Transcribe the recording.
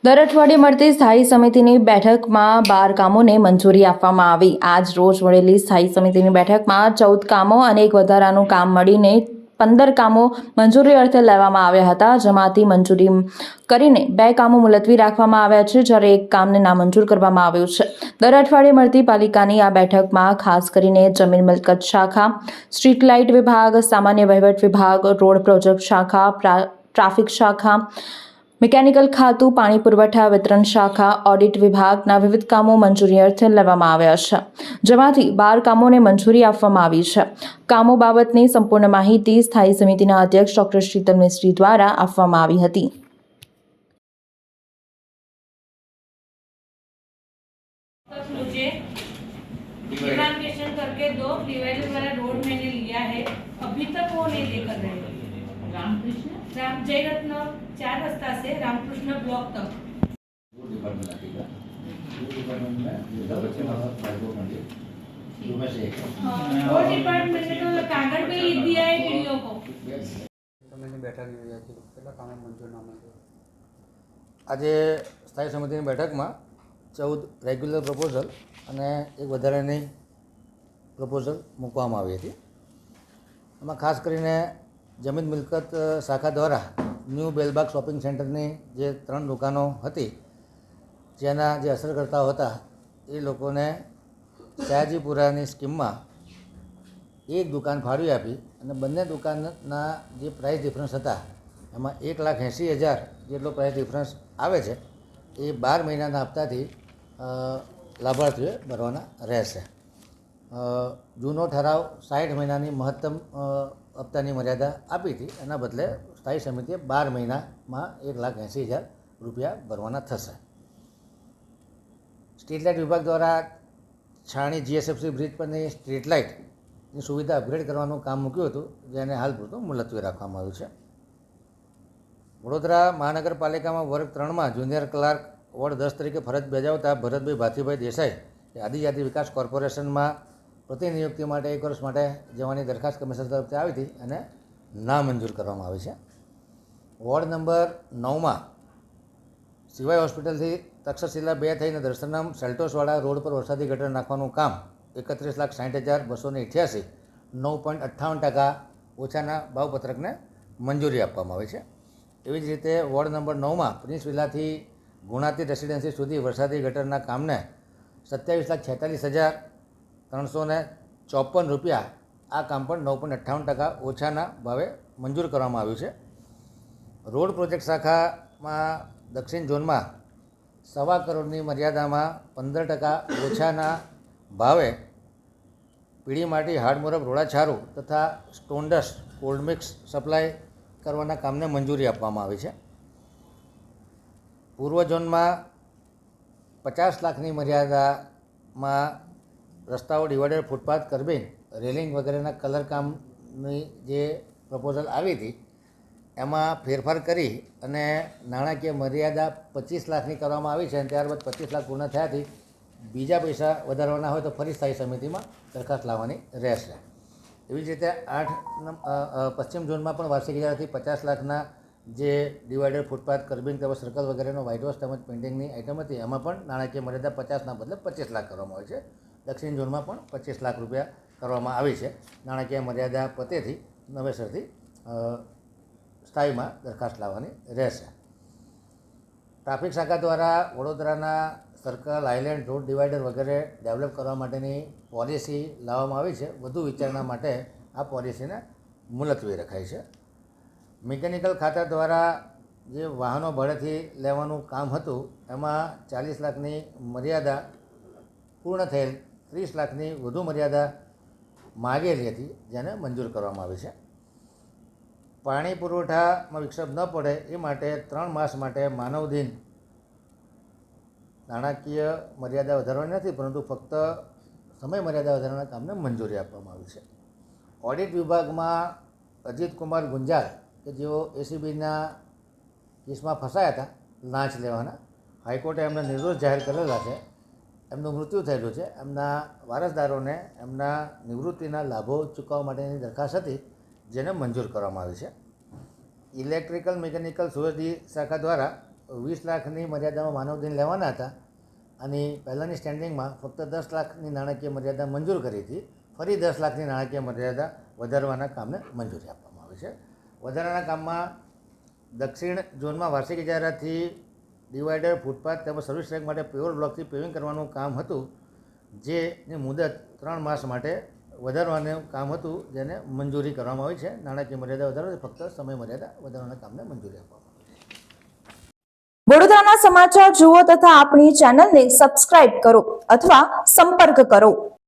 દર અઠવાડિયે મળતી સ્થાયી સમિતિની બેઠકમાં 12 કામોને મંજૂરી આપવામાં આવી। આજ રોજ મળેલી સ્થાયી સમિતિની બેઠકમાં 14 કામો અને એક વધારાનું કામ મળીને 15 કામો મંજૂરી અર્થે લેવામાં આવ્યા હતા, જેમાંથી મંજૂરી કરીને 2 કામો મુલતવી રાખવામાં આવ્યા છે, જ્યારે એક કામને નામંજૂર કરવામાં આવ્યું છે। દર અઠવાડિયે મળતી પાલિકાની આ બેઠકમાં ખાસ કરીને જમીન મિલકત શાખા, સ્ટ્રીટ લાઇટ વિભાગ, સામાન્ય વહીવટ વિભાગ, રોડ પ્રોજેક્ટ શાખા, ટ્રાફિક શાખા, મિકેનિકલ ખાતું, પાણી પુરવઠા વિતરણ શાખા, ઓડિટ વિભાગના વિવિધ કામો મંજૂરી અર્થે લેવામાં આવ્યા છે, જેમાંથી 12 કામોને મંજૂરી આપવામાં આવી છે। કામો બાબતની સંપૂર્ણ માહિતી સ્થાયી સમિતિના અધ્યક્ષ ડોક્ટર શીતલ મિસ્ત્રી દ્વારા આપવામાં આવી હતી। मुझे डिमार्केशन करके दो, डिवाइडर वाला रोड मैंने लिया है, अभी तक वो नहीं लेकर रहे। राम जय रत्न 4 रास्ता से रामकृष्ण ब्लॉक तक वो डिपार्टमेंट में बच्चे में से एक वो डिपार्टमेंट ने तो कागज पे लिख दिया है वीडियो को। બેઠક યોજાઈ હતી, કેટલા કામો મંજૂર ના મંજૂર? આજે સ્થાયી સમિતિની બેઠકમાં 14 રેગ્યુલર પ્રપોઝલ અને એક વધારાની પ્રપોઝલ મૂકવામાં આવી હતી। એમાં ખાસ કરીને જમીન મિલકત શાખા દ્વારા ન્યૂ બેલબાગ શોપિંગ સેન્ટરની જે 3 દુકાનો હતી, જેના જે અસરકર્તાઓ હતા એ લોકોને સયાજીપુરાની સ્કીમમાં એક દુકાન ફાળવી આપી અને બંને દુકાનના જે પ્રાઇસ ડિફરન્સ હતા એમાં 1,80,000 જેટલો પ્રાઇસ ડિફરન્સ આવે છે, એ 12 મહિનાના હપ્તાથી લાભાર્થીઓએ ભરવાના રહેશે। જૂનો ઠરાવ 60 મહિનાની મહત્તમ હપ્તાની મર્યાદા આપી હતી, એના બદલે સ્થાયી સમિતિએ 12 મહિનામાં 1,80,000 રૂપિયા ભરવાના થશે। સ્ટ્રીટ લાઇટ વિભાગ દ્વારા છાણી જીએસએફસી બ્રિજ પરની સ્ટ્રીટ લાઇટની સુવિધા અપગ્રેડ કરવાનું કામ મૂક્યું હતું, જેને હાલ પૂરતું મુલતવી રાખવામાં આવ્યું છે। વડોદરા મહાનગરપાલિકામાં વર્ગ 3માં જુનિયર ક્લાર્ક વોર્ડ 10 તરીકે ફરજ બજાવતા ભરતભાઈ ભાતીભાઈ દેસાઈ એ આદિજાતિ વિકાસ કોર્પોરેશનમાં પ્રતિનિયુક્તિ માટે 1 વર્ષ માટે જવાની દરખાસ્ત કમિશનર તરફથી આવી હતી અને નામંજૂર કરવામાં આવી છે। વોર્ડ નંબર 9માં સિવાય હોસ્પિટલથી તક્ષશિલા 2 થઈને દર્શનમ સેલ્ટોસવાળા રોડ પર વરસાદી ગટર નાખવાનું કામ 31,60,288 9.58% ઓછાના ભાવપત્રકને મંજૂરી આપવામાં આવી છે। એવી જ રીતે વોર્ડ નંબર 9માં પ્રિન્સ વિલાથી ગુણાતી રેસિડેન્સી સુધી વરસાદી ગટરના કામને 27,46,354 રૂપિયા, આ કામ પણ 9.58% ઓછાના ભાવે મંજૂર કરવામાં આવ્યું છે। રોડ પ્રોજેક્ટ શાખામાં દક્ષિણ ઝોનમાં 1.25 કરોડની મર્યાદામાં 15% ઓછાના ભાવે પીળી માટી, હાડમોરબ, રોડાછારું તથા સ્ટોનડસ્ટ કોલ્ડ મિક્સ સપ્લાય કરવાના કામને મંજૂરી આપવામાં આવી છે। પૂર્વ ઝોનમાં 50 લાખની મર્યાદામાં રસ્તાઓ, ડિવાઈડર, ફૂટપાથ, કર્બિંગ, રેલિંગ વગેરેના કલર કામની જે પ્રપોઝલ આવી હતી એમાં ફેરફાર કરી અને નાણાકીય મર્યાદા 25 લાખની કરવામાં આવી છે, અને ત્યારબાદ 25 લાખ પૂર્ણ થયાથી બીજા પૈસા વધારવાના હોય તો ફરી સ્થાયી સમિતિમાં દરખાસ્ત લાવવાની રહેશે। એવી જ રીતે 8 પશ્ચિમ ઝોનમાં પણ વાર્ષિક ઇજારાથી 50 લાખના જે ડિવાઈડર, ફૂટપાથ, કર્બિંગ તેમજ સર્કલ વગેરેનો વ્હાઇટ વોશ તેમજ પેઇન્ટિંગની આઇટમ હતી, એમાં પણ નાણાકીય મર્યાદા 50ના બદલે 25 લાખ કરવામાં આવી છે। દક્ષિણ ઝોનમાં પણ 25 લાખ રૂપિયા કરવામાં આવી છે। નાણાકીય મર્યાદા પતેથી નવેસરથી સ્થાયીમાં દરખાસ્ત લાવવાની રહેશે। ટ્રાફિક શાખા દ્વારા વડોદરાના સર્કલ, આઇલેન્ડ, રોડ ડિવાઈડર વગેરે ડેવલપ કરવા માટેની પોલિસી લાવવામાં આવી છે। વધુ વિચારણા માટે આ પોલિસીને મુલતવી રખાઈ છે। મિકેનિકલ ખાતા દ્વારા જે વાહનો ભાડેથી લેવાનું કામ હતું એમાં 40 લાખની મર્યાદા પૂર્ણ થયેલ 30 લાખની વધુ મર્યાદા માગેલી હતી, જેને મંજૂર કરવામાં આવી છે। પાણી પુરવઠામાં વિક્ષેપ ન પડે એ માટે 3 માસ માટે માનવદિન નાણાકીય મર્યાદા વધારવાની નથી, પરંતુ ફક્ત સમય મર્યાદા વધારવાના કામને મંજૂરી આપવામાં આવી છે। ઓડિટ વિભાગમાં અજીત કુમાર ગુંજાર કે જેઓ એસીબીના કેસમાં ફસાયા હતા લાંચ લેવાના, હાઈકોર્ટે એમને નિર્દોષ જાહેર કરેલા છે। એમનું મૃત્યુ થયેલું છે। એમના વારસદારોને એમના નિવૃત્તિના લાભો ચૂકવવા માટેની દરખાસ્ત હતી, જેને મંજૂર કરવામાં આવી છે। ઇલેક્ટ્રિકલ મિકેનિકલ સુરદી શાખા દ્વારા 20 લાખની મર્યાદામાં માનવદિન લેવાના હતા અને પહેલાંની સ્ટેન્ડિંગમાં ફક્ત 10 લાખની નાણાકીય મર્યાદા મંજૂર કરી હતી. ફરી 10 લાખની નાણાકીય મર્યાદા વધારવાના કામને મંજૂરી આપવામાં આવી છે. વધારાના કામમાં દક્ષિણ ઝોનમાં વાર્ષિક ઇજારાથી ડિવાઈડર, ફૂટપાથ તેમજ સર્વિસ ટ્રેક માટે પેવર બ્લોકથી પેવિંગ કરવાનું કામ હતું, જેની મુદત 3 માસ માટે વધારવાનું કામ હતું, જેને મંજૂરી કરવામાં આવી છે. નાણાકીય મર્યાદા વધારવા ફક્ત સમય મર્યાદા વધારવાના કામને મંજૂરી આપવામાં આવી છે. વડોદરાના સમાચાર જુઓ તથા આપણી ચેનલને સબસ્ક્રાઇબ કરો અથવા સંપર્ક કરો.